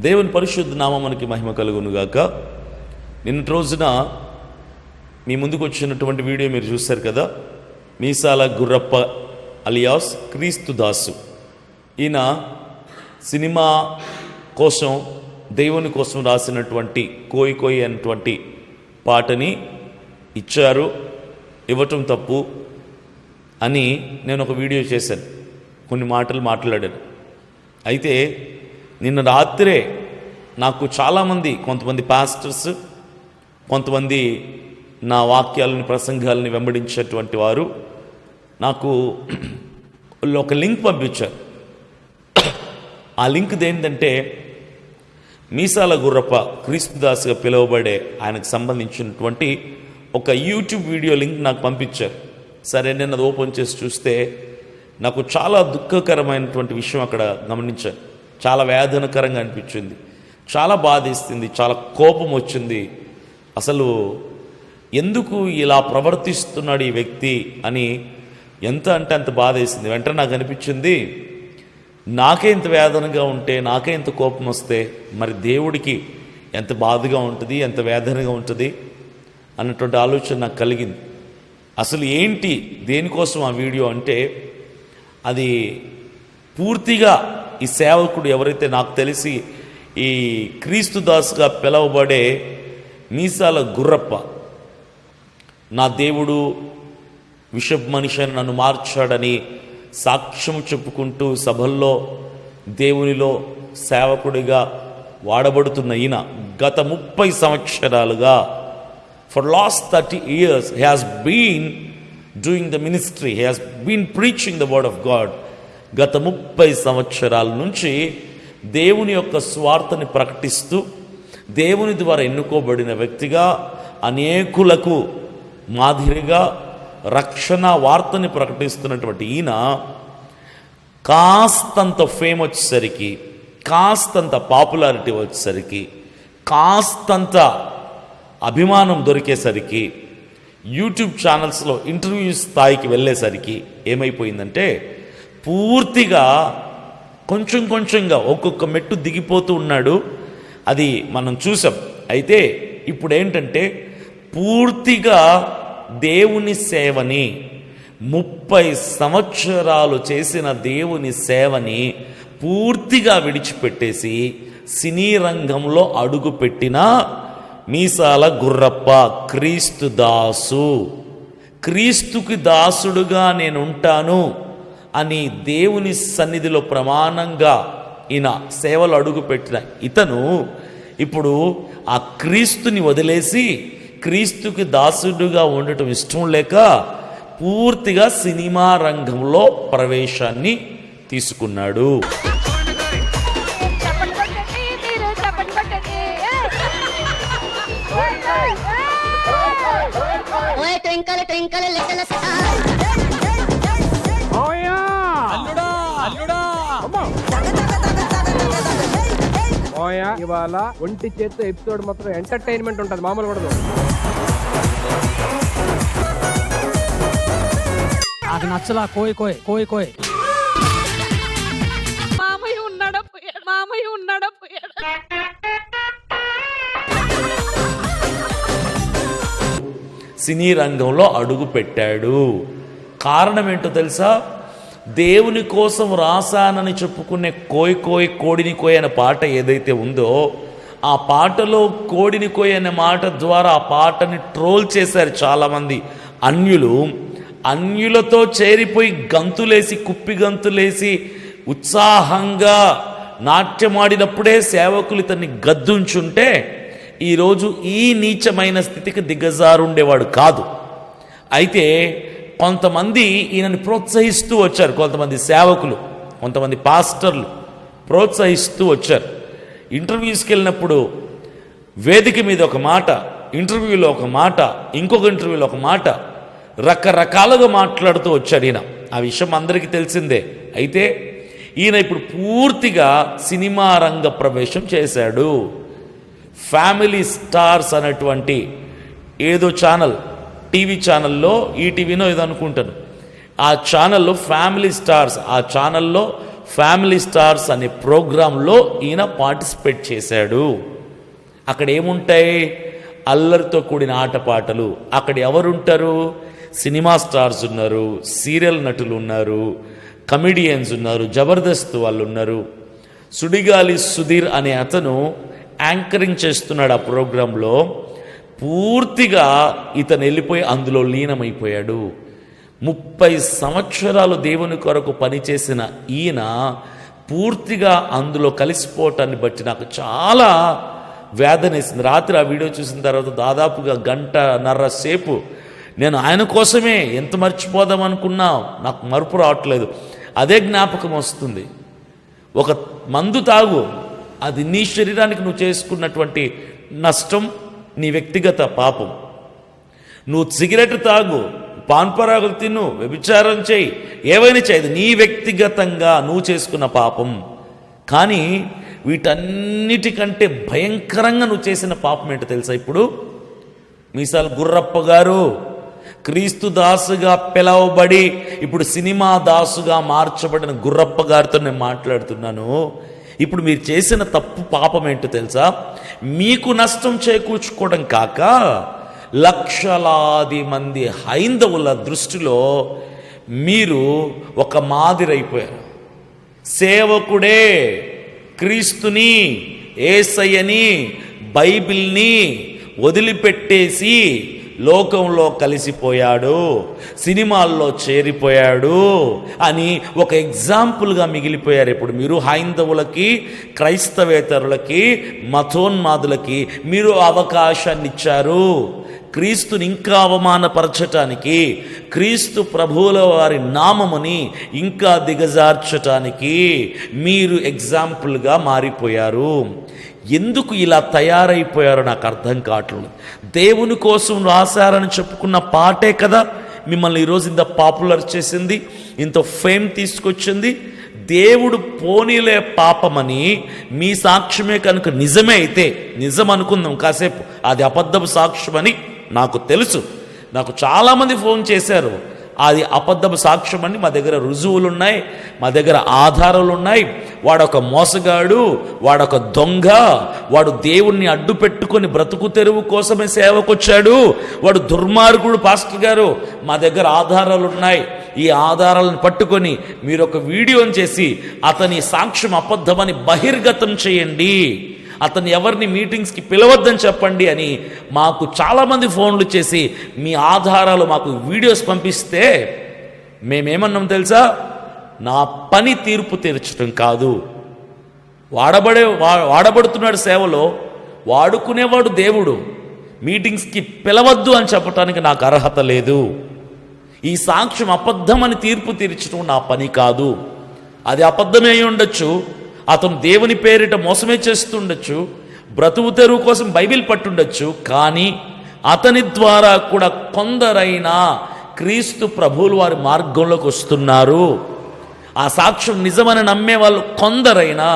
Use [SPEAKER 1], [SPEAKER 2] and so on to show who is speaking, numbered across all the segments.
[SPEAKER 1] దేవుని పరిశుద్ధ నామమునకి మహిమ కలుగును గాక. నిన్నటి రోజున మీ ముందుకు వచ్చినటువంటి వీడియో మీరు చూశారు కదా. మీసాల గుర్రప్ప అలియాస్ క్రీస్తు దాసు. ఈయన సినిమా కోసం దేవుని కోసం రాసినటువంటి కోయి కోయి అనేటువంటి పాటని ఇచ్చారు. ఇవ్వటం తప్పు అని నేను ఒక వీడియో చేశాను, కొన్ని మాటలు మాట్లాడాను. అయితే నిన్న రాత్రే నాకు చాలామంది, కొంతమంది పాస్టర్స్, కొంతమంది నా వాక్యాలని ప్రసంగాలని వెంబడించేటువంటి వారు నాకు ఒక లింక్ పంపించారు. ఆ లింక్ ఏంటంటే మీసాల గుర్రప్ప క్రీస్తుదాసుగా పిలువబడే ఆయనకు సంబంధించినటువంటి ఒక యూట్యూబ్ వీడియో లింక్ నాకు పంపించారు. సరే, నేను అది ఓపెన్ చేసి చూస్తే నాకు చాలా దుఃఖకరమైనటువంటి విషయం అక్కడ గమనించాను. చాలా వేదనకరంగా అనిపించింది, చాలా బాధేస్తుంది, చాలా కోపం వచ్చింది. అసలు ఎందుకు ఇలా ప్రవర్తిస్తున్నాడు ఈ వ్యక్తి అని ఎంత అంటే అంత బాధేసింది. వెంటనే నాకు అనిపించింది, నాకే ఇంత వేదనగా ఉంటే, నాకే ఇంత కోపం వస్తే మరి దేవుడికి ఎంత బాధగా ఉంటుంది, ఎంత వేదనగా ఉంటుంది అన్నటువంటి ఆలోచన నాకు కలిగింది. అసలు ఏంటి, దేనికోసం ఆ వీడియో అంటే, అది పూర్తిగా ఈ సేవకుడు ఎవరైతే నాకు తెలిసి ఈ క్రీస్తుదాసుగా పిలువబడే మీసాల గుర్రప్ప, నా దేవుడు విషబ్ మనిషి అని నన్ను మార్చాడని సాక్ష్యం చెప్పుకుంటూ సభల్లో దేవునిలో సేవకుడిగా వాడబడుతున్న ఈయన గత 30 సంవత్సరాలుగా, for last 30 years he has been doing the ministry, he has been preaching the word of God. గత 30 సంవత్సరాల నుంచి దేవుని యొక్క స్వార్థని ప్రకటిస్తూ దేవుని ద్వారా ఎన్నుకోబడిన వ్యక్తిగా అనేకులకు మాదిరిగా రక్షణ వార్తని ప్రకటిస్తున్నటువంటి ఈయన కాస్తంత ఫేమ్ వచ్చేసరికి, కాస్తంత పాపులారిటీ వచ్చేసరికి, కాస్తంత అభిమానం దొరికేసరికి, యూట్యూబ్ ఛానల్స్లో ఇంటర్వ్యూ స్థాయికి వెళ్ళేసరికి ఏమైపోయిందంటే, పూర్తిగా కొంచెం కొంచెంగా ఒక్కొక్క మెట్టు దిగిపోతూ ఉన్నాడు. అది మనం చూసాం. అయితే ఇప్పుడు ఏంటంటే, పూర్తిగా దేవుని సేవని, 30 సంవత్సరాలు చేసిన దేవుని సేవని పూర్తిగా విడిచిపెట్టేసి సినీ రంగంలో అడుగుపెట్టిన మీసాల గుర్రప్ప క్రీస్తు దాసు, క్రీస్తుకి దాసుడుగా నేనుంటాను అని దేవుని సన్నిధిలో ప్రమాణంగా ఈయన సేవలు అడుగుపెట్టిన ఇతను ఇప్పుడు ఆ క్రీస్తుని వదిలేసి క్రీస్తుకి దాసుడుగా ఉండటం ఇష్టం లేక పూర్తిగా సినిమా రంగంలో ప్రవేశాన్ని తీసుకున్నాడు.
[SPEAKER 2] ఇవాళ ఒంటి చేత్తో ఎపిసోడ్ మొత్తం ఎంటర్టైన్మెంట్ ఉంటుంది, మామూలు కూడా
[SPEAKER 3] అది నచ్చలా. కోయి కోయి కోయి కోయి
[SPEAKER 4] మామయ్య ఉన్నాడా పోయాడు, మామయ్య ఉన్నాడా పోయాడు.
[SPEAKER 1] సినీ రంగంలో అడుగు పెట్టాడు. కారణం ఏంటో తెలుసా? దేవుని కోసం రాశానని చెప్పుకునే కోయి కోయి కోడిని కోయి అనే పాట ఏదైతే ఉందో, ఆ పాటలో కోడిని కోయి అనే మాట ద్వారా ఆ పాటని ట్రోల్ చేశారు చాలామంది అన్యులు. అన్యులతో చేరిపోయి గంతులేసి, కుప్పి గంతులేసి ఉత్సాహంగా నాట్యమాడినప్పుడే సేవకులు ఇతన్ని గద్దుంచుంటే ఈరోజు ఈ నీచమైన స్థితికి దిగజారుండేవాడు కాదు. అయితే కొంతమంది ఈయనని ప్రోత్సహిస్తూ వచ్చారు, కొంతమంది సేవకులు, కొంతమంది పాస్టర్లు ప్రోత్సహిస్తూ వచ్చారు. ఇంటర్వ్యూస్కి వెళ్ళినప్పుడు వేదిక మీద ఒక మాట, ఇంటర్వ్యూలో ఒక మాట, ఇంకొక ఇంటర్వ్యూలో ఒక మాట, రకరకాలుగా మాట్లాడుతూ వచ్చాడు ఈయన. ఆ విషయం అందరికీ తెలిసిందే. అయితే ఈయన ఇప్పుడు పూర్తిగా సినిమా రంగ ప్రవేశం చేశాడు. ఫ్యామిలీ స్టార్స్ అనేటువంటి ఏదో ఛానల్, టీవీ ఛానల్లో, ఈటీవీనో ఏదో అనుకుంటాను, ఆ ఛానల్లో ఫ్యామిలీ స్టార్స్, ఆ ఛానల్లో ఫ్యామిలీ స్టార్స్ అనే ప్రోగ్రాంలో ఈయన పార్టిసిపేట్ చేశాడు. అక్కడ ఏముంటాయి? అల్లరితో కూడిన ఆటపాటలు. అక్కడ ఎవరుంటారు? సినిమా స్టార్స్ ఉన్నారు, సీరియల్ నటులు ఉన్నారు, కమిడియన్స్ ఉన్నారు, జబర్దస్త్ వాళ్ళు ఉన్నారు. సుడిగాలి సుధీర్ అనే అతను యాంకరింగ్ చేస్తున్నాడు ఆ ప్రోగ్రాంలో. పూర్తిగా ఇతను వెళ్ళిపోయి అందులో లీనమైపోయాడు. 30 సంవత్సరాలు దేవుని కొరకు పనిచేసిన ఈయన పూర్తిగా అందులో కలిసిపోవటాన్ని బట్టి నాకు చాలా వేదనేసింది. రాత్రి ఆ వీడియో చూసిన తర్వాత దాదాపుగా 1.5 సేపు నేను ఆయన కోసమే ఎంత మర్చిపోదాం అనుకున్నా నాకు మరుపు రావట్లేదు. అదే జ్ఞాపకం వస్తుంది. ఒక మందు తాగు, అది నీ శరీరానికి నువ్వు చేసుకున్నటువంటి నష్టం, నీ వ్యక్తిగత పాపం. నువ్వు సిగరెట్ తాగు, పాన్పరాగులు తిను, వ్యభిచారం చేయి, ఏవైనా చేయదు, నీ వ్యక్తిగతంగా నువ్వు చేసుకున్న పాపం. కానీ వీటన్నిటికంటే భయంకరంగా నువ్వు చేసిన పాపం ఏంటో తెలుసా? ఇప్పుడు మీసాలు గుర్రప్ప గారు క్రీస్తు దాసుగా పిలవబడి ఇప్పుడు సినిమా దాసుగా మార్చబడిన గుర్రప్ప గారితో నేను మాట్లాడుతున్నాను. ఇప్పుడు మీరు చేసిన తప్పు పాపం ఏంటో తెలుసా? మీకు నష్టం చేకూర్చుకోవడం కాక లక్షలాది మంది హైందవుల దృష్టిలో మీరు ఒక మాదిరైపోయారు. సేవకుడే క్రీస్తుని, యేసయ్యని, బైబిల్ని వదిలిపెట్టేసి లోకంలో కలిసిపోయాడు, సినిమాల్లో చేరిపోయాడు అని ఒక ఎగ్జాంపుల్గా మిగిలిపోయారు. ఇప్పుడు మీరు హైందవులకి, క్రైస్తవేతరులకి, మతోన్మాదులకి మీరు అవకాశాన్ని ఇచ్చారు. క్రీస్తుని ఇంకా అవమానపరచటానికి, క్రీస్తు ప్రభువుల వారి నామముని ఇంకా దిగజార్చటానికి మీరు ఎగ్జాంపుల్గా మారిపోయారు. ఎందుకు ఇలా తయారైపోయారో నాకు అర్థం కావట్లేదు. దేవుని కోసం రాశారని చెప్పుకున్న పాటే కదా మిమ్మల్ని ఈరోజు ఇంత పాపులర్ చేసింది, ఇంత ఫేమ్ తీసుకొచ్చింది. దేవుడు పోనీలే పాపమని మీ సాక్ష్యమే కనుక నిజమే అయితే, నిజం అనుకుందాం కాసేపు, అది అబద్ధపు సాక్ష్యం అని నాకు తెలుసు. నాకు చాలామంది ఫోన్ చేశారు, అది అబద్ధపు సాక్ష్యం అని. మా దగ్గర రుజువులు ఉన్నాయి, మా దగ్గర ఆధారాలు ఉన్నాయి. వాడొక మోసగాడు, వాడొక దొంగ, వాడు దేవుణ్ణి అడ్డు పెట్టుకొని బ్రతుకు తెరువు కోసమే సేవకొచ్చాడు, వాడు దుర్మార్గుడు పాస్టర్ గారు. మా దగ్గర ఆధారాలు ఉన్నాయి. ఈ ఆధారాలను పట్టుకొని మీరు ఒక వీడియోని చేసి అతని సాక్ష్యం అబద్ధమని బహిర్గతం చేయండి, అతను ఎవరిని మీటింగ్స్కి పిలవద్దని చెప్పండి అని మాకు చాలామంది ఫోన్లు చేసి మీ ఆధారాలు మాకు వీడియోస్ పంపిస్తే మేమేమన్నాం తెలుసా? నా పని తీర్పు తీర్చడం కాదు. వాడబడుతున్నాడు సేవలో, వాడుకునేవాడు దేవుడు. మీటింగ్స్కి పిలవద్దు అని చెప్పడానికి నాకు అర్హత లేదు. ఈ సాక్ష్యం అబద్ధమని తీర్పు తీర్చడం నా పని కాదు. అది అబద్ధమే అయి ఉండొచ్చు, అతను దేవుని పేరిట మోసమే చేస్తుండొచ్చు, బ్రతుకు తెరువు కోసం బైబిల్ పట్టుండొచ్చు. కానీ అతని ద్వారా కూడా కొందరైనా క్రీస్తు ప్రభువులు వారి మార్గంలోకి వస్తున్నారు. ఆ సాక్ష్యం నిజమని నమ్మే వాళ్ళు కొందరైనా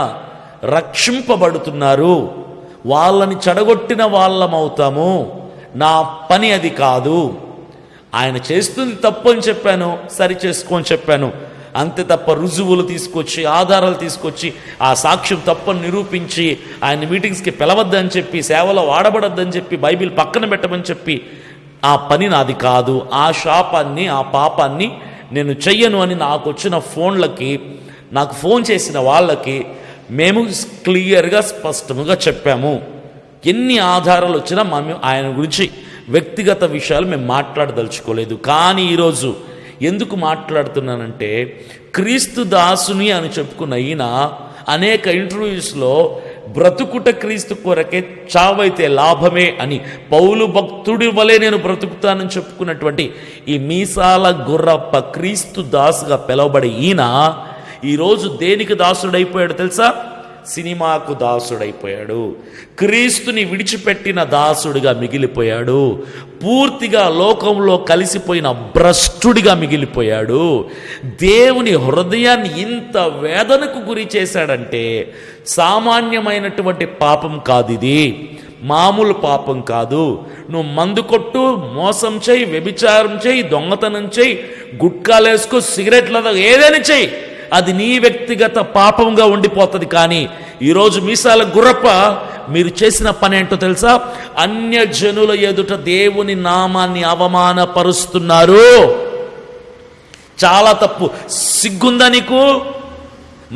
[SPEAKER 1] రక్షింపబడుతున్నారు. వాళ్ళని చెడగొట్టిన వాళ్ళమవుతాము. నా పని అది కాదు. ఆయన చేస్తుంది తప్పు అని చెప్పాను, సరి చేసుకోని చెప్పాను, అంతే తప్ప రుజువులు తీసుకొచ్చి, ఆధారాలు తీసుకొచ్చి ఆ సాక్ష్యం తప్పని నిరూపించి ఆయన మీటింగ్స్కి పిలవద్దని చెప్పి, సేవలో వాడబడద్దని చెప్పి, బైబిల్ పక్కన పెట్టమని చెప్పి ఆ పని నాది కాదు. ఆ శాపాన్ని, ఆ పాపాన్ని నేను చెయ్యను అని నాకు వచ్చిన ఫోన్లకి, నాకు ఫోన్ చేసిన వాళ్ళకి మేము క్లియర్గా స్పష్టంగా చెప్పాము. ఎన్ని ఆధారాలు వచ్చినా మేము ఆయన గురించి వ్యక్తిగత విషయాలు మేము మాట్లాడదలుచుకోలేదు. కానీ ఈరోజు ఎందుకు మాట్లాడుతున్నానంటే, క్రీస్తు దాసుని అని చెప్పుకున్న ఈయన అనేక ఇంటర్వ్యూస్లో బ్రతుకుట క్రీస్తు కొరకే, చావైతే లాభమే అని, పౌలు భక్తుడి వలె నేను బ్రతుకుతానని చెప్పుకున్నటువంటి ఈ మీసాల గుర్రప్ప క్రీస్తు దాసుగా పిలువబడే ఈయన ఈరోజు దేనికి దాసుడైపోయాడు తెలుసా? సినిమాకు దాసుడైపోయాడు. క్రీస్తుని విడిచిపెట్టిన దాసుడిగా మిగిలిపోయాడు. పూర్తిగా లోకంలో కలిసిపోయిన భ్రష్టుడిగా మిగిలిపోయాడు. దేవుని హృదయాన్ని ఇంత వేదనకు గురి చేశాడంటే సామాన్యమైనటువంటి పాపం కాదు ఇది, మామూలు పాపం కాదు. నువ్వు మందు కొట్టు, మోసం చేయి, వ్యభిచారం చేయి, దొంగతనం చేయి, గుట్కాలేసుకో, సిగరెట్ల ఏదైనా చేయి, అది నీ వ్యక్తిగత పాపంగా ఉండిపోతుంది. కానీ ఈరోజు మీసాల గుర్రప్ప మీరు చేసిన పని ఏంటో తెలుసా? అన్యజనుల ఎదుట దేవుని నామాన్ని అవమానపరుస్తున్నారు. చాలా తప్పు. సిగ్గుందా నీకు?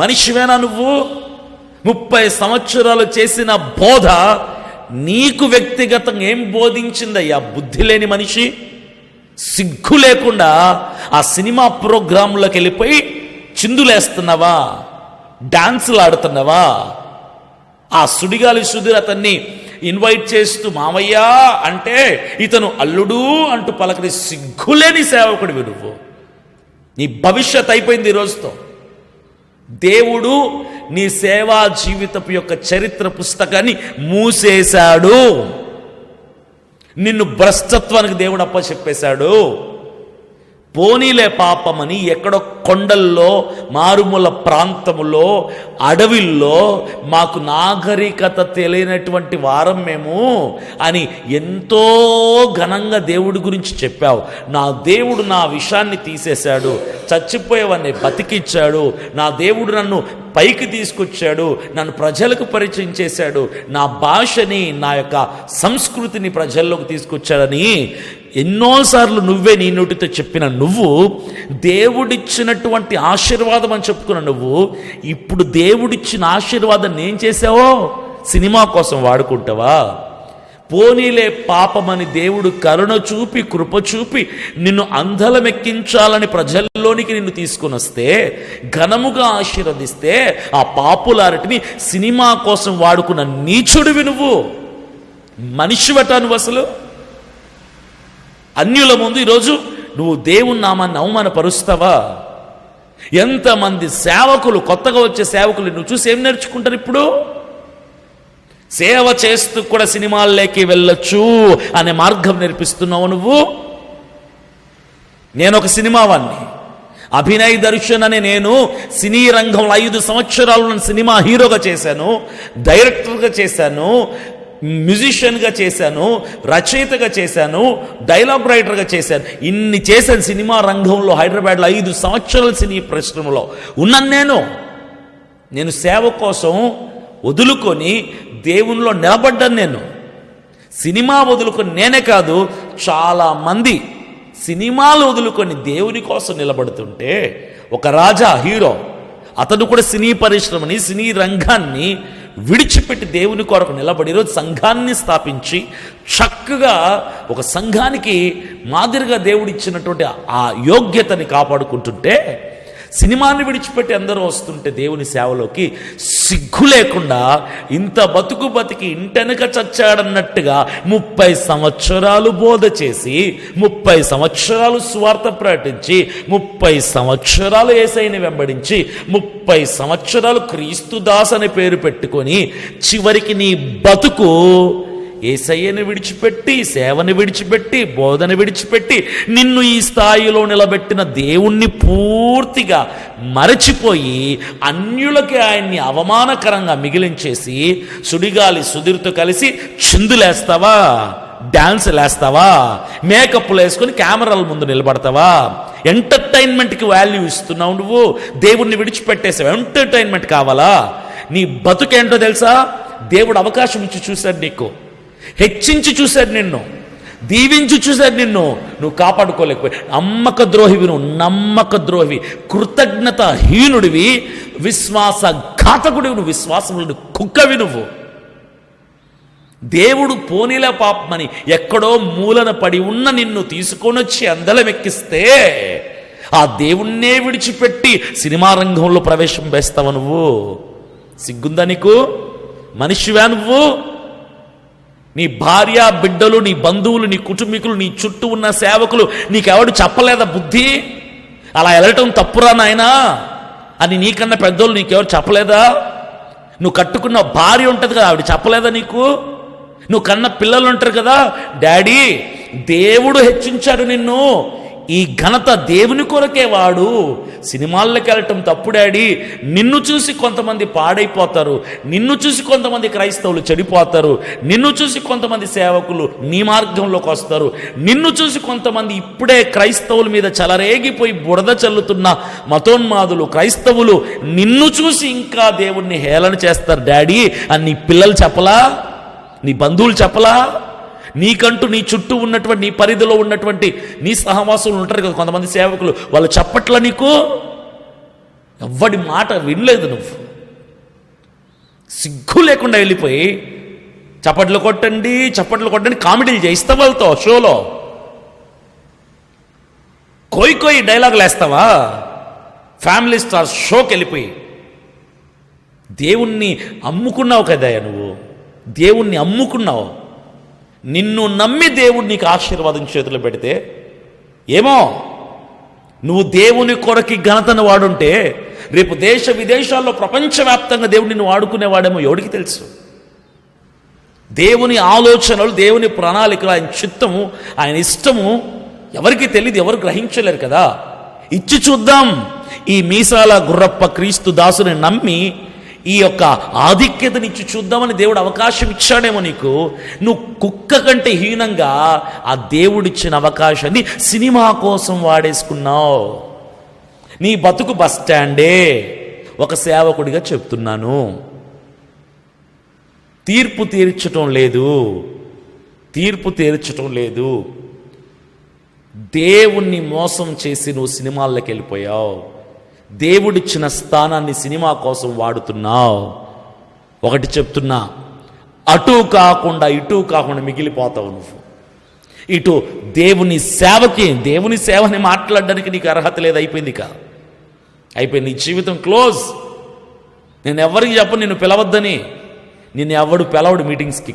[SPEAKER 1] మనిషివేనా నువ్వు? 30 సంవత్సరాలు చేసిన బోధ నీకు వ్యక్తిగతంగా ఏం బోధించిందయ్యా? బుద్ధి లేని మనిషి. సిగ్గు లేకుండా ఆ సినిమా ప్రోగ్రాంలోకి వెళ్ళిపోయి చిందులేస్తున్నావా? డాన్సులు ఆడుతున్నావా? ఆ సుడిగాలి సుధీర్ అతన్ని ఇన్వైట్ చేస్తూ మామయ్య అంటే ఇతను అల్లుడు అంటూ పలకరి సిగ్గులేని సేవకుడివి నువ్వు. నీ భవిష్యత్ అయిపోయింది ఈ రోజుతో. దేవుడు నీ సేవా జీవితపు యొక్క చరిత్ర పుస్తకాన్ని మూసేశాడు. నిన్ను భ్రష్టత్వానికి దేవుడు అప్పచెప్పేశాడు. పోనీలే పాపమని ఎక్కడో కొండల్లో, మారుమూల ప్రాంతములో, అడవిల్లో మాకు నాగరికత తెలియనటువంటి వారం మేము అని ఎంతో ఘనంగా దేవుడి గురించి చెప్పావు. నా దేవుడు నా విషయాన్ని తీసేశాడు, చచ్చిపోయేవాడిని బతికిచ్చాడు, నా దేవుడు నన్ను పైకి తీసుకొచ్చాడు, నన్ను ప్రజలకు పరిచయం చేశాడు, నా భాషని, నా యొక్క సంస్కృతిని ప్రజల్లోకి తీసుకొచ్చాడని ఎన్నోసార్లు నువ్వే నీ నోటితో చెప్పిన నువ్వు, దేవుడిచ్చినటువంటి ఆశీర్వాదం అని చెప్పుకున్న నువ్వు, ఇప్పుడు దేవుడిచ్చిన ఆశీర్వాదాన్ని ఏం చేసావో సినిమా కోసం వాడుకుంటావా? పోనీలే పాపమని దేవుడు కరుణ చూపి, కృప చూపి నిన్ను అందలమెక్కించాలని ప్రజల్లోనికి నిన్ను తీసుకుని వస్తే, ఘనముగా ఆశీర్వదిస్తే, ఆ పాపులారిటిని సినిమా కోసం వాడుకున్న నీచుడివి నువ్వు. మనిషివట నువ్వు అసలు. అన్యుల ముందు ఈరోజు నువ్వు దేవుని నామాన్ని అవమానపరుస్తావా? ఎంతమంది సేవకులు, కొత్తగా వచ్చే సేవకులు నువ్వు చూసి ఏం నేర్చుకుంటారు? ఇప్పుడు సేవ చేస్తూ కూడా సినిమాల్లోకి వెళ్ళొచ్చు అనే మార్గం నేర్పిస్తున్నావు నువ్వు. నేను ఒక సినిమావాణ్ణి, అభినయ్ దర్శన్ అనే నేను సినీ రంగంలో 5 సంవత్సరాలు సినిమా హీరోగా చేశాను, డైరెక్టర్గా చేశాను, మ్యూజిషియన్గా చేశాను, రచయితగా చేశాను, డైలాగ్ రైటర్గా చేశాను. ఇన్ని చేశాను సినిమా రంగంలో. హైదరాబాద్లో 5 సంవత్సరాల సినీ పరిశ్రమలో ఉన్నాను. నేను సేవ కోసం వదులుకొని దేవునిలో నిలబడ్డాను. నేను సినిమా వదులుకొని, నేనే కాదు చాలామంది సినిమాలు వదులుకొని దేవుని కోసం నిలబడుతుంటే, ఒక రాజా హీరో అతను కూడా సినీ పరిశ్రమని, సినీ రంగాన్ని విడిచిపెట్టి దేవుని కొరకు నిలబడి ఈరోజు సంఘాన్ని స్థాపించి చక్కగా ఒక సంఘానికి మాదిరిగా దేవుడిచ్చినటువంటి ఆ యోగ్యతని కాపాడుకుంటుంటే, సినిమాని విడిచిపెట్టి అందరూ వస్తుంటే దేవుని సేవలోకి సిగ్గు లేకుండా ఇంత బతికి ఇంటెనక చచ్చాడన్నట్టుగా 30 సంవత్సరాలు బోధ చేసి, 30 సంవత్సరాలు సువార్త ప్రకటించి, 30 సంవత్సరాలు యేసయ్యని వెంబడించి, 30 సంవత్సరాలు క్రీస్తుదాస్ అనే పేరు పెట్టుకొని, చివరికి నీ బతుకు యేసయ్యని విడిచిపెట్టి, సేవని విడిచిపెట్టి, బోధన విడిచిపెట్టి, నిన్ను ఈ స్థాయిలో నిలబెట్టిన దేవుణ్ణి పూర్తిగా మరచిపోయి అన్యులకి ఆయన్ని అవమానకరంగా మిగిలించేసి సుడిగాలి సుధీర్తో కలిసి చిందులేస్తావా? డాన్స్ లేస్తావా? మేకప్లు వేసుకొని కెమెరాల ముందు నిలబడతావా? ఎంటర్టైన్మెంట్కి వాల్యూ ఇస్తున్నావు నువ్వు. దేవుణ్ణి విడిచిపెట్టేసావు. ఎంటర్టైన్మెంట్ కావాలా? నీ బతుకేంటో తెలుసా? దేవుడు అవకాశం ఇచ్చి చూశాడు, నీకు హెచ్చించి చూశాడు, నిన్ను దీవించి చూశాడు. నువ్వు కాపాడుకోలేకపోయి నమ్మక ద్రోహివి, నువ్వు నమ్మక ద్రోహివి, కృతజ్ఞత హీనుడివి, విశ్వాస ఘాతకుడివి, నువ్వు విశ్వాసములను కుక్కవి నువ్వు. దేవుడు పోనీల పాపమని ఎక్కడో మూలన పడి ఉన్న నిన్ను తీసుకొని వచ్చి అందలమెక్కిస్తే, ఆ దేవుణ్ణే విడిచిపెట్టి సినిమా రంగంలో ప్రవేశం వేస్తావు నువ్వు. సిగ్గుందా నీకు? మనిషివా నువ్వు? నీ భార్య, బిడ్డలు, నీ బంధువులు, నీ కుటుంబీకులు, నీ చుట్టూ ఉన్న సేవకులు నీకెవడు చెప్పలేదా బుద్ధి? అలా వెళ్ళటం తప్పురా నాయనా అని నీకన్నా పెద్దోళ్ళు నీకెవరు చెప్పలేదా? నువ్వు కట్టుకున్న భార్య ఉంటుంది కదా, ఆవిడ చెప్పలేదా నీకు? నువ్వు కన్న పిల్లలు ఉంటారు కదా, డాడీ దేవుడు హెచ్చించాడు నిన్ను, ఈ ఘనత దేవుని కొరకే వాడు. సినిమాల్లోకి వెళ్ళటం తప్పు డాడీ. నిన్ను చూసి కొంతమంది పాడైపోతారు, నిన్ను చూసి కొంతమంది క్రైస్తవులు చెడిపోతారు, నిన్ను చూసి కొంతమంది సేవకులు నీ మార్గంలోకి వస్తారు, నిన్ను చూసి కొంతమంది ఇప్పుడే క్రైస్తవుల మీద చెలరేగిపోయి బురద చల్లుతున్న మతోన్మాదులు క్రైస్తవులు నిన్ను చూసి ఇంకా దేవుణ్ణి హేళన చేస్తారు డాడీ అని నీ పిల్లలు చెప్పలా? నీ బంధువులు చెప్పలా? నీకంటూ నీ చుట్టూ ఉన్నటువంటి నీ పరిధిలో ఉన్నటువంటి నీ సహవాసులు ఉంటారు కదా కొంతమంది సేవకులు, వాళ్ళు చెప్పట్లా నీకు? ఎవ్వడి మాట వినలేదు నువ్వు. సిగ్గు లేకుండా వెళ్ళిపోయి చప్పట్లు కొట్టండి కామెడీలు చేయిస్తావు వాళ్ళతో షోలో. కోయి డైలాగులు వేస్తావా ఫ్యామిలీ స్టార్ షోకి వెళ్ళిపోయి? దేవుణ్ణి అమ్ముకున్నావు కదా నువ్వు, దేవుణ్ణి అమ్ముకున్నావు. నిన్ను నమ్మి దేవుడు నీకు ఆశీర్వాదం చేతులు పెడితే ఏమో నువ్వు దేవుని కొరకి ఘనతను వాడుంటే రేపు దేశ విదేశాల్లో ప్రపంచవ్యాప్తంగా దేవుడు నిన్ను వాడుకునేవాడేమో ఎవడికి తెలుసు? దేవుని ఆలోచనలు, దేవుని ప్రణాళికలు, ఆయన చిత్తము, ఆయన ఇష్టము ఎవరికి తెలియదు, ఎవరు గ్రహించలేరు కదా. ఇచ్చి చూద్దాం. ఈ మీసాల గుర్రప్ప క్రీస్తు దాసుని నమ్మి ఈ యొక్క ఆధిక్యతనిచ్చి చూద్దామని దేవుడు అవకాశం ఇచ్చాడేమో నీకు. నువ్వు కుక్క కంటే హీనంగా ఆ దేవుడిచ్చిన అవకాశాన్ని సినిమా కోసం వాడేసుకున్నావు. నీ బతుకు బస్ స్టాండే. ఒక సేవకుడిగా చెప్తున్నాను, తీర్పు తీర్చటం లేదు. దేవుణ్ణి మోసం చేసి నువ్వు సినిమాల్లోకి వెళ్ళిపోయావు. దేవుడిచ్చిన స్థానాన్ని సినిమా కోసం వాడుతున్నావు. ఒకటి చెప్తున్నా, అటు కాకుండా ఇటు కాకుండా మిగిలిపోతావు నువ్వు. ఇటు దేవుని సేవని మాట్లాడడానికి నీకు అర్హత లేదు. అయిపోయింది నీ జీవితం క్లోజ్. నేను ఎవరికి చెప్పను నిన్ను పిలవద్దని. నిన్ను ఎవడు పిలవడు మీటింగ్స్కి.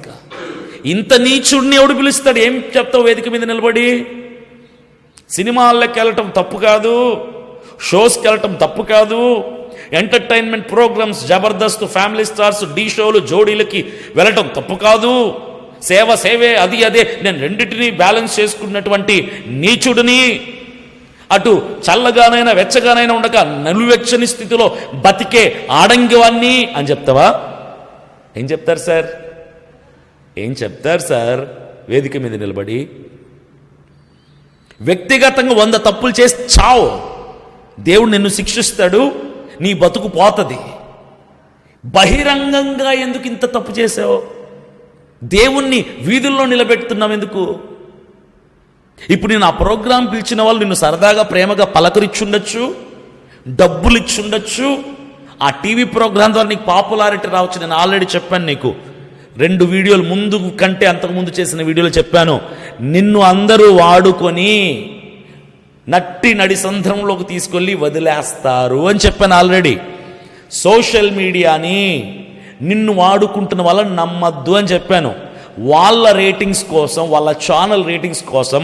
[SPEAKER 1] ఇంత నీచుడిని ఎవడు పిలుస్తాడు? ఏం చెప్తావు వేదిక మీద నిలబడి? సినిమాల్లోకి వెళ్ళటం తప్పు కాదు, షోస్కి వెళ్ళటం తప్పు కాదు, entertainment programmes Jabardasth, family stars, Dhee షోలు, జోడీలకి వెళ్ళటం తప్పు కాదు. సేవే అదే. నేను రెండింటినీ బ్యాలెన్స్ చేసుకున్నటువంటి నీచుడిని. అటు చల్లగానైనా వెచ్చగానైనా ఉండక నలువెచ్చని స్థితిలో బతికే ఆడంగివాన్ని అని చెప్తావా? ఏం చెప్తారు సార్ వేదిక మీద నిలబడి? వ్యక్తిగతంగా 100 తప్పులు చేసి చావు, దేవుడు నిన్ను శిక్షిస్తాడు, నీ బతుకు పోతుంది. బహిరంగంగా ఎందుకు ఇంత తప్పు చేసావు? దేవుణ్ణి వీధుల్లో నిలబెడుతున్నావు ఎందుకు? ఇప్పుడు నేను ఆ ప్రోగ్రాం పిలిచిన వాళ్ళు నిన్ను సరదాగా ప్రేమగా పలకరిచ్చుండొచ్చు, డబ్బులు ఇచ్చుండొచ్చు. ఆ టీవీ ప్రోగ్రాం ద్వారా నీకు పాపులారిటీ రావచ్చు. నేను ఆల్రెడీ చెప్పాను నీకు 2 వీడియోలు ముందు కంటే అంతకుముందు చేసిన వీడియోలు చెప్పాను. నిన్ను అందరూ వాడుకొని నడి సంద్రంలోకి తీసుకెళ్ళి వదిలేస్తారు అని చెప్పాను ఆల్రెడీ. సోషల్ మీడియాని నిన్ను వాడుకుంటున్న వాళ్ళని నమ్మద్దు అని చెప్పాను. వాళ్ళ రేటింగ్స్ కోసం, వాళ్ళ ఛానల్ రేటింగ్స్ కోసం,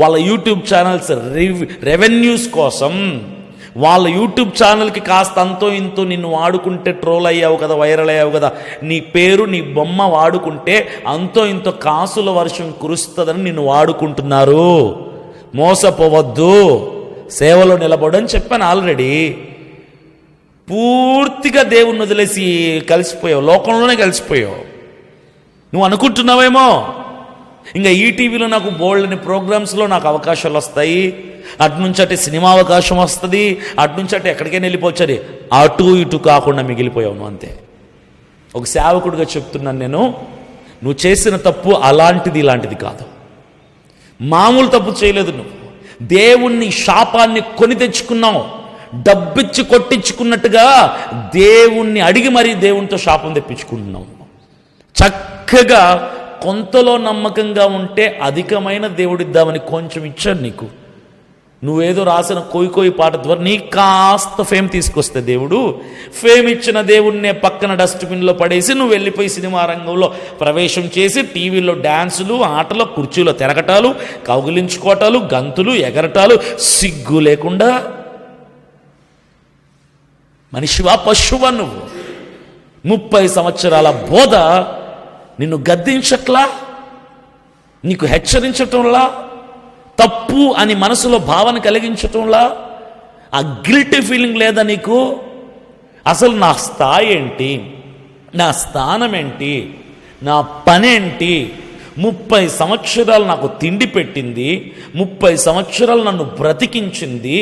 [SPEAKER 1] వాళ్ళ యూట్యూబ్ ఛానల్స్ రెవెన్యూస్ కోసం, వాళ్ళ యూట్యూబ్ ఛానల్కి కాస్త అంతో ఇంతో నిన్ను వాడుకుంటే ట్రోల్ అయ్యావు కదా, వైరల్ అయ్యావు కదా, నీ పేరు నీ బొమ్మ వాడుకుంటే అంతో ఇంతో కాసుల వర్షం కురుస్తుందని నిన్ను వాడుకుంటున్నారు. మోసపోవద్దు, సేవలో నిలబడని చెప్పాను ఆల్రెడీ. పూర్తిగా దేవుణ్ణి వదిలేసి కలిసిపోయావు, లోకంలోనే కలిసిపోయావు. నువ్వు అనుకుంటున్నావేమో ఇంకా ఈటీవీలో నాకు బోల్డ్ని ప్రోగ్రామ్స్లో నాకు అవకాశాలు వస్తాయి, అటునుంచి అటు సినిమా అవకాశం వస్తుంది, అటునుంచి అటు ఎక్కడికైనా వెళ్ళిపోవచ్చు. అటు ఇటు కాకుండా మిగిలిపోయావు నువ్వు అంతే. ఒక సేవకుడిగా చెప్తున్నాను నేను, నువ్వు చేసిన తప్పు అలాంటిది ఇలాంటిది కాదు. మామూలు తప్పు చేయలేదు నువ్వు. దేవుణ్ణి శాపాన్ని కొని తెచ్చుకున్నావు, డబ్బిచ్చి కొట్టించుకున్నట్టుగా దేవుణ్ణి అడిగి మరీ దేవునితో శాపం తెప్పించుకుంటున్నావు. చక్కగా కొంతలో నమ్మకంగా ఉంటే అధికమైన దేవుడిద్దామని కొంచెం ఇచ్చాడు నీకు. నువ్వేదో రాసిన కోయి పాట ద్వారా నీకు కాస్త ఫేమ్ తీసుకొస్తే దేవుడు, ఫేమ్ ఇచ్చిన దేవుడినే పక్కన డస్ట్బిన్లో పడేసి నువ్వు వెళ్ళిపోయి సినిమా రంగంలో ప్రవేశం చేసి టీవీలో డ్యాన్సులు, ఆటలు, కుర్చీలో తిరగటాలు, కౌగిలించుకోవటాలు, గంతులు, ఎగరటాలు, సిగ్గు లేకుండా మనిషివా పశువా నువ్వు? 30 సంవత్సరాల బోధ నిన్ను గద్దించట్లా, నీకు హెచ్చరించటంలా, తప్పు అని మనసులో భావన కలిగించటంలా? ఆ గిల్టీ ఫీలింగ్ లేదా నీకు? అసలు నా స్థాయి ఏంటి, నా స్థానం ఏంటి, నా పని ఏంటి? 30 సంవత్సరాలు నాకు తిండి పెట్టింది, 30 సంవత్సరాలు నన్ను బ్రతికించింది,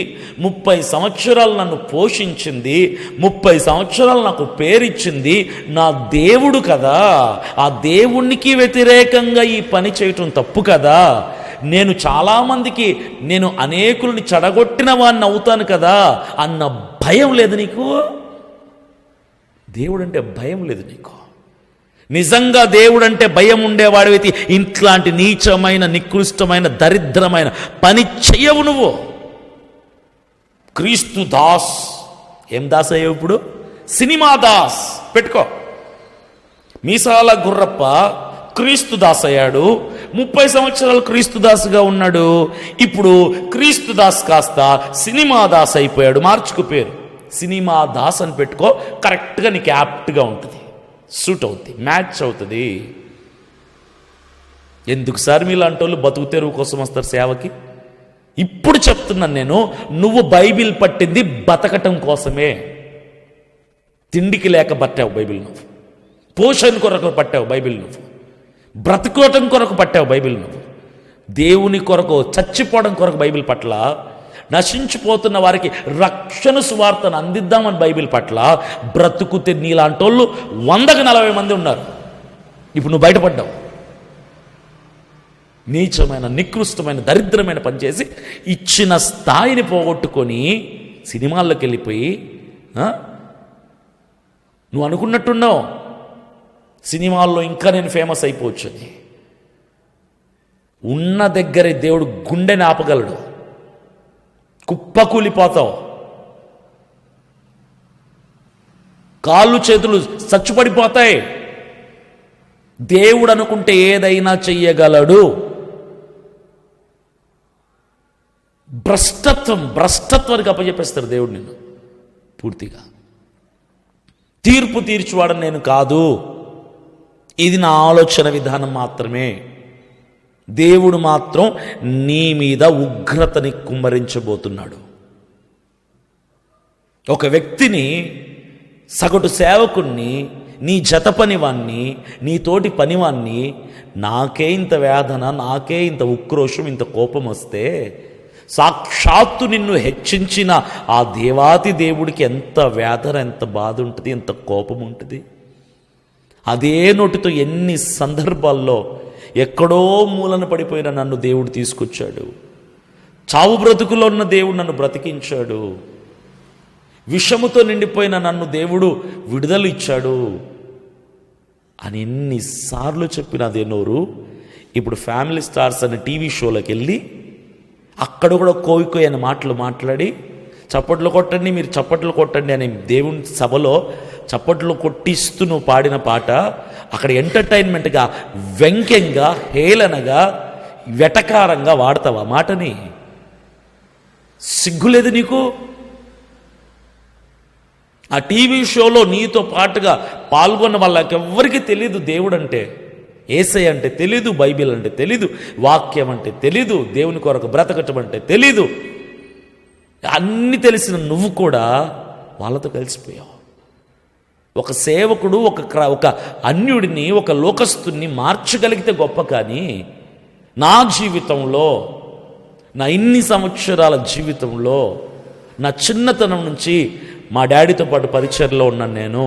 [SPEAKER 1] 30 సంవత్సరాలు నన్ను పోషించింది, 30 సంవత్సరాలు నాకు పేరిచ్చింది నా దేవుడు కదా. ఆ దేవునికి వ్యతిరేకంగా ఈ పని చేయటం తప్పు కదా. నేను చాలామందికి, నేను అనేకుల్ని చెడగొట్టిన వాడిని అవుతాను కదా అన్న భయం లేదు నీకు? దేవుడంటే భయం లేదు నీకు? నిజంగా దేవుడంటే భయం ఉండేవాడివైతే ఇట్లాంటి నీచమైన, నికృష్టమైన, దరిద్రమైన పని చెయ్యవు నువ్వు. క్రీస్తు దాస్. ఏం దాస్ అయ్యావు ఇప్పుడు? సినిమా దాస్ పెట్టుకో. మీసాల గుర్రప్ప క్రీస్తు దాస్ అయ్యాడు. 30 సంవత్సరాలు క్రీస్తు దాసుగా ఉన్నాడు. ఇప్పుడు క్రీస్తు దాస్ కాస్త సినిమా దాస్ అయిపోయాడు. మార్చుకు పేరు, సినిమా దాస్ అని పెట్టుకో. కరెక్ట్గా నీకు యాప్ట్గా ఉంటుంది, సూట్ అవుతుంది, మ్యాచ్ అవుతుంది. ఎందుకు సార్ మీలాంటి వాళ్ళు బతుకు తెరువు కోసం వస్తారు సేవకి? ఇప్పుడు చెప్తున్నాను నేను, నువ్వు బైబిల్ పట్టింది బతకటం కోసమే. తిండికి లేక పట్టావు బైబిల్ నువ్వు, పోషణ కొరకు పట్టావు బైబిల్ నువ్వు, బ్రతుకోవటం కొరకు పట్టావు బైబిల్ నువ్వు. దేవుని కొరకు చచ్చిపోవడం కొరకు బైబిల్ పట్ల, నశించిపోతున్న వారికి రక్షణ సువార్తను అందిద్దామని బైబిల్ పట్ల బ్రతుకుతే నీలాంటి వాళ్ళు 100కి 40 మంది ఉన్నారు. ఇప్పుడు నువ్వు బయటపడ్డావు. నీచమైన, నికృష్టమైన, దరిద్రమైన పనిచేసి ఇచ్చిన స్థాయిని పోగొట్టుకొని సినిమాల్లోకి వెళ్ళిపోయి నువ్వు అనుకున్నట్టున్నావు సినిమాల్లో ఇంకా నేను ఫేమస్ అయిపోవచ్చు అని. ఉన్న దగ్గరే దేవుడు గుండెని ఆపగలడు. కుప్పకూలిపోతావు, కాళ్ళు చేతులు చచ్చుపడిపోతాయి. దేవుడు అనుకుంటే ఏదైనా చెయ్యగలడు. భ్రష్టత్వానికి అప్పచెప్పేస్తాడు దేవుడు నిన్ను పూర్తిగా. తీర్పు తీర్చువాడని నేను కాదు, ఇది నా ఆలోచన విధానం మాత్రమే. దేవుడు మాత్రం నీ మీద ఉగ్రతని కుమ్మరించబోతున్నాడు. ఒక వ్యక్తిని, సగటు సేవకుణ్ణి, నీ జత పనివాణ్ణి, నీ తోటి పనివాణ్ణి, నాకే ఇంత వేదన, నాకే ఇంత ఉక్రోషం, ఇంత కోపం వస్తే సాక్షాత్తు నిన్ను హెచ్చించిన ఆ దేవాతి దేవుడికి ఎంత వేదన, ఎంత బాధ ఉంటుంది, ఎంత కోపం ఉంటుంది. అదే నోటితో ఎన్ని సందర్భాల్లో ఎక్కడో మూలన పడిపోయిన నన్ను దేవుడు తీసుకొచ్చాడు. చావు బ్రతుకులో ఉన్న దేవుడు నన్ను బ్రతికించాడు. విషముతో నిండిపోయిన నన్ను దేవుడు విడుదల ఇచ్చాడు అని ఎన్నిసార్లు చెప్పిన అదే నోరు ఇప్పుడు ఫ్యామిలీ స్టార్స్ అనే టీవీ షోలోకి వెళ్ళి అక్కడ కూడా కోయి అనే మాటలు మాట్లాడి, చప్పట్లు కొట్టండి, మీరు చప్పట్లు కొట్టండి అనే దేవుని సభలో చప్పట్లు కొట్టిస్తూ నువ్వు పాడిన పాట అక్కడ ఎంటర్టైన్మెంట్గా, వ్యంగ్యంగా, హేళనగా, వెటకారంగా వాడతావా మాటని? సిగ్గులేదు నీకు? ఆ టీవీ షోలో నీతో పాటుగా పాల్గొన్న వాళ్ళకి ఎవ్వరికీ తెలియదు దేవుడు అంటే, యేసయ్య అంటే తెలీదు, బైబిల్ అంటే తెలీదు, వాక్యం అంటే తెలీదు, దేవుని కొరకు బ్రతకటం అంటే తెలీదు. అన్నీ తెలిసిన నువ్వు కూడా వాళ్ళతో కలిసిపోయావు. ఒక సేవకుడు ఒక అన్యుడిని, ఒక లోకస్తుని మార్చగలిగితే గొప్ప. కానీ నా జీవితంలో, నా ఇన్ని సంవత్సరాల జీవితంలో, నా చిన్నతనం నుంచి మా డాడీతో పాటు పరిచర్లో ఉన్నాను నేను.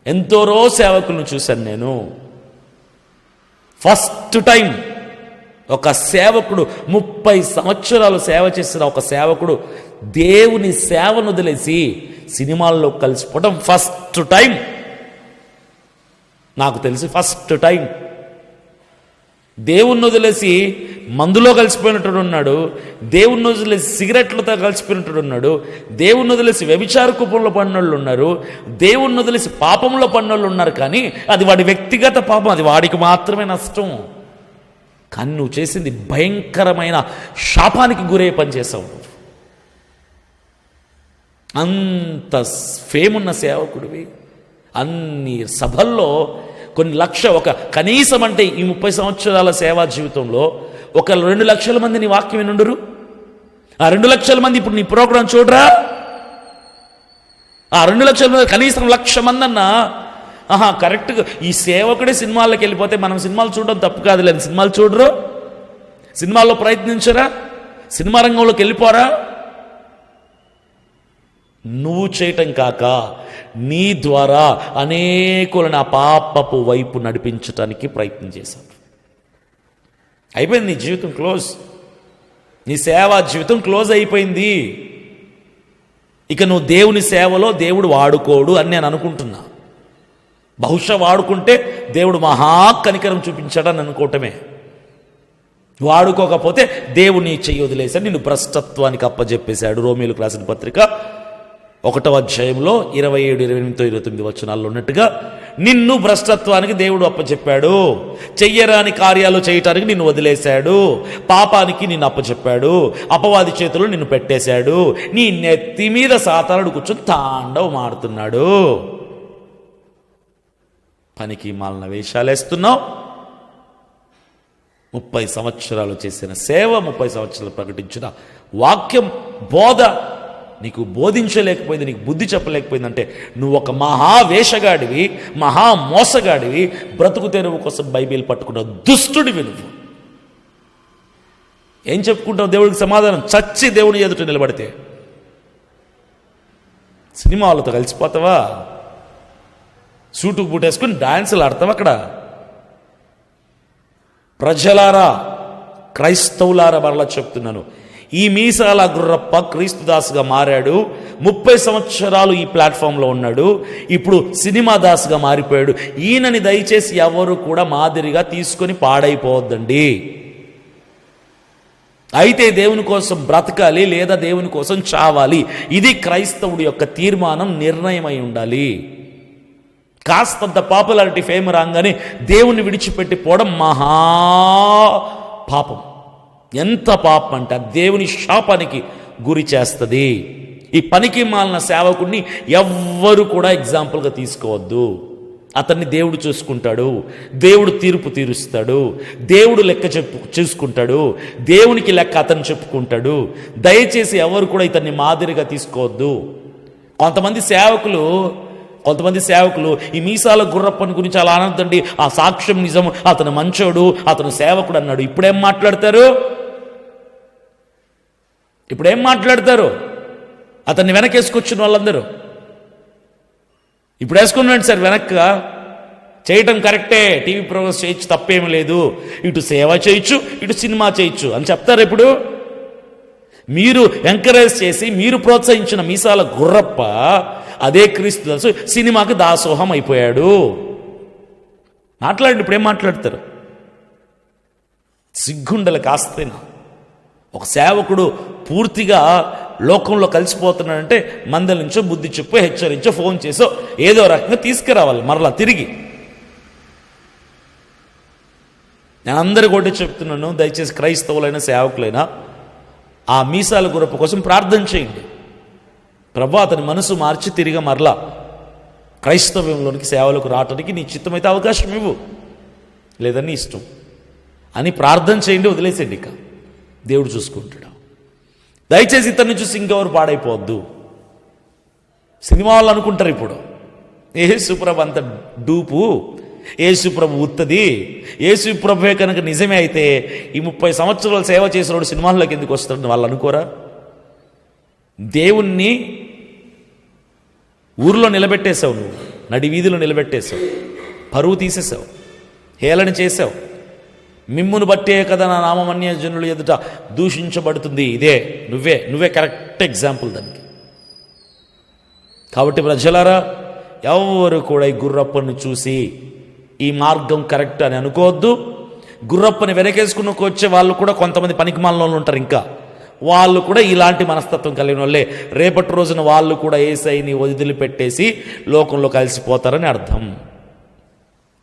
[SPEAKER 1] ఎంతోరో సేవకులను చూశాను నేను. ఫస్ట్ టైం ఒక సేవకుడు 30 సంవత్సరాలు సేవ చేసిన ఒక సేవకుడు దేవుని సేవను వదిలేసి సినిమాల్లో కలిసిపోవడం ఫస్ట్ టైం నాకు తెలిసి. ఫస్ట్ టైం దేవుణ్ణి వదిలేసి మందులో కలిసిపోయినట్టు ఉన్నాడు, దేవుణ్ణి వదిలేసి సిగరెట్లతో కలిసిపోయినట్టు ఉన్నాడు, దేవుణ్ణి వదిలేసి వ్యభిచార కుప్పంలో పడినోళ్ళు ఉన్నారు, దేవుణ్ణి వదిలేసి పాపంలో పడినోళ్ళు ఉన్నారు. కానీ అది వాడి వ్యక్తిగత పాపం, అది వాడికి మాత్రమే నష్టం. కానీ నువ్వు చేసింది భయంకరమైన శాపానికి గురయ్యే పని చేసావు. అంత ఫేమున్న సేవకుడివి, అన్ని సభల్లో కొన్ని లక్ష, ఒక కనీసం అంటే ఈ 30 సంవత్సరాల సేవా జీవితంలో ఒక 2 లక్షల మంది నీ వాక్యం వినుండరు? ఆ 2 లక్షల మంది ఇప్పుడు నీ ప్రోగ్రాం చూడరా? ఆ 2 లక్షల మంది కనీసం 1,00,000 మంది అన్నా కరెక్ట్గా ఈ సేవకుడే సినిమాల్లోకి వెళ్ళిపోతే మనం సినిమాలు చూడడం తప్పు కాదులేదు. సినిమాలు చూడరు, సినిమాల్లో ప్రయత్నించరా, సినిమా రంగంలోకి వెళ్ళిపోరా? నువ్వు చేయటం కాక నీ ద్వారా అనేకులను ఆ పాపపు వైపు నడిపించటానికి ప్రయత్నం చేశావు. అయిపోయింది, నీ జీవితం క్లోజ్. నీ సేవా జీవితం క్లోజ్ అయిపోయింది. ఇక నువ్వు దేవుని సేవలో దేవుడు వాడుకోడు అని నేను అనుకుంటున్నా. బహుశా వాడుకుంటే దేవుడు మహా కనికరం చూపించాడని అనుకోవటమే. వాడుకోకపోతే దేవుని చెయ్యి వదిలేశాడు, నిన్ను భ్రష్టత్వానికి అప్పజెప్పేశాడు. రోమీయులకు రాసిన పత్రిక 1వ అధ్యాయంలో 27, 28, 29 వచనాల్లో ఉన్నట్టుగా నిన్ను భ్రష్టత్వానికి దేవుడు అప్పచెప్పాడు. చెయ్యరాని కార్యాలు చేయటానికి నిన్ను వదిలేశాడు. పాపానికి నిన్ను అప్పచెప్పాడు. అపవాది చేతులు నిన్ను పెట్టేశాడు. నీ నెత్తి మీద సాతానుడు కూర్చొని తాండవ మాడుతున్నాడు. పనికి మాలిన వేషాలేస్తున్నావు. 30 సంవత్సరాలు చేసిన సేవ, 30 సంవత్సరాలు ప్రకటించిన వాక్యం బోధ నీకు బోధించలేకపోయింది, నీకు బుద్ధి చెప్పలేకపోయిందంటే నువ్వు ఒక మహావేషగాడివి, మహా మోసగాడివి, బ్రతుకు తెరువు కోసం బైబిల్ పట్టుకున్న దుష్టుడివి. నువ్వు ఏం చెప్పుకుంటావు దేవుడికి సమాధానం? చచ్చి దేవుని ఎదుట నిలబడితే సినిమా వాళ్ళతో కలిసిపోతావా? సూటుకు బూటేసుకుని డాన్సులు ఆడతావు అక్కడ? ప్రజలారా, క్రైస్తవులారా, మరలా చెప్తున్నాను, ఈ మీసాల గుర్రప్ప క్రీస్తుదాసుగా మారాడు. 30 సంవత్సరాలు ఈ ప్లాట్ఫామ్లో ఉన్నాడు. ఇప్పుడు సినిమా దాసుగా మారిపోయాడు. ఈయనని దయచేసి ఎవరు కూడా మాదిరిగా తీసుకొని పాడైపోవద్దండి. అయితే దేవుని కోసం బ్రతకాలి లేదా దేవుని కోసం చావాలి. ఇది క్రైస్తవుడి యొక్క తీర్మానం, నిర్ణయం అయి ఉండాలి. కాస్తంత పాపులారిటీ, ఫేమ్ రాగానే దేవుణ్ణి విడిచిపెట్టి పోవడం మహా పాపం. ఎంత పాపం అంటే దేవుని శాపానికి గురి చేస్తుంది. ఈ పనికి మాలిన సేవకుడిని ఎవ్వరు కూడా ఎగ్జాంపుల్గా తీసుకోవద్దు. అతన్ని దేవుడు చూసుకుంటాడు, దేవుడు తీర్పు తీరుస్తాడు, దేవుడు లెక్క చూసుకుంటాడు, దేవునికి లెక్క అతను చెప్పుకుంటాడు. దయచేసి ఎవరు కూడా ఇతన్ని మాదిరిగా తీసుకోవద్దు. కొంతమంది సేవకులు ఈ మీసాల గుర్రప్పని గురించి అలా అనొద్దండి, ఆ సాక్ష్యం నిజం, అతను మంచోడు, అతను సేవకుడు అన్నాడు. ఇప్పుడేం మాట్లాడతారు? అతన్ని వెనకేసుకొచ్చిన వాళ్ళందరూ ఇప్పుడు వేసుకున్నాడు సార్ వెనక్క. చేయటం కరెక్టే, టీవీ ప్రోగ్రామ్స్ చేయొచ్చు, తప్పేమీ లేదు. ఇటు సేవ చేయొచ్చు, ఇటు సినిమా చేయొచ్చు అని చెప్తారు. ఇప్పుడు మీరు ఎంకరేజ్ చేసి మీరు ప్రోత్సహించిన మీసాల గుర్రప్ప అదే క్రీస్తు దాసు సినిమాకి దాసోహం అయిపోయాడు. మాట్లాడండి, ఇప్పుడేం మాట్లాడతారు? సిగ్గుండలు కాస్తేనా? ఒక సేవకుడు పూర్తిగా లోకంలో కలిసిపోతున్నాడంటే మందల నుంచో బుద్ధి చెప్పో హెచ్చరించో ఫోన్ చేసో ఏదో రకంగా తీసుకురావాలి మరలా తిరిగి. నేను అందరికీ ఒకటి చెప్తున్నాను, దయచేసి క్రైస్తవులైనా సేవకులైనా ఆ మీసాల గురప్ప కోసం ప్రార్థన చేయండి. ప్రభు అతని మనసు మార్చి తిరిగి మరలా క్రైస్తవ్యంలోనికి సేవలకు రావడానికి నీ చిత్తమైతే అవకాశం ఇవ్వు, లేదని ఇష్టం అని ప్రార్థన చేయండి. వదిలేసేయండి, ఇక దేవుడు చూసుకుంటాడు. దయచేసి ఇతన్ని చూసి ఇంకెవరు పాడైపోవద్దు. సినిమా వాళ్ళు అనుకుంటారు ఇప్పుడు యేసుప్రభు అంత డూపు, యేసుప్రభు ఉత్తది. యేసుప్రభువే కనుక నిజమే అయితే ఈ 30 సంవత్సరాలు సేవ చేసినోడు సినిమాల్లోకి ఎందుకు వస్తాడని వాళ్ళు అనుకోరా? దేవుణ్ణి ఊరిలో నిలబెట్టేశావు, నువ్వు నడి వీధిలో నిలబెట్టేశావు, పరువు తీసేశావు, హేళన చేశావు. మిమ్మును బట్టే కదా నా నామం అన్యజనుల ఎదుట దూషించబడుతుంది. ఇదే నువ్వే కరెక్ట్ ఎగ్జాంపుల్ దానికి. కాబట్టి ప్రజలారా, ఎవరు కూడా ఈ గుర్రప్పని చూసి ఈ మార్గం కరెక్ట్ అని అనుకోవద్దు. గుర్రప్పని వెనకేసుకుని వచ్చే వాళ్ళు కూడా కొంతమంది పనికిమాలిన ఉంటారు. ఇంకా వాళ్ళు కూడా ఇలాంటి మనస్తత్వం కలిగిన వాళ్ళే. రేపటి రోజున వాళ్ళు కూడా యేసయ్యని వదిలిపెట్టేసి లోకంలో కలిసిపోతారని అర్థం.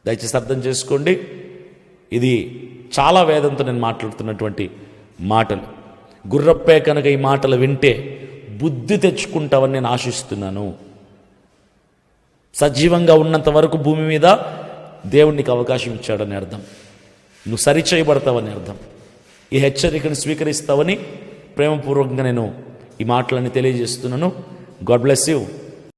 [SPEAKER 1] దయచేసి అర్థం చేసుకోండి. ఇది చాలా వేదంతో నేను మాట్లాడుతున్నటువంటి మాటలు. గుర్రప్పే కనుక ఈ మాటలు వింటే బుద్ధి తెచ్చుకుంటావని నేను ఆశిస్తున్నాను. సజీవంగా ఉన్నంత వరకు భూమి మీద దేవునికి అవకాశం ఇచ్చాడని అర్థం. నువ్వు సరిచేయబడతావని అర్థం. ఈ హెచ్చరికను స్వీకరిస్తావని ప్రేమపూర్వకంగా నేను ఈ మాటలని తెలియజేస్తున్నాను. God bless you.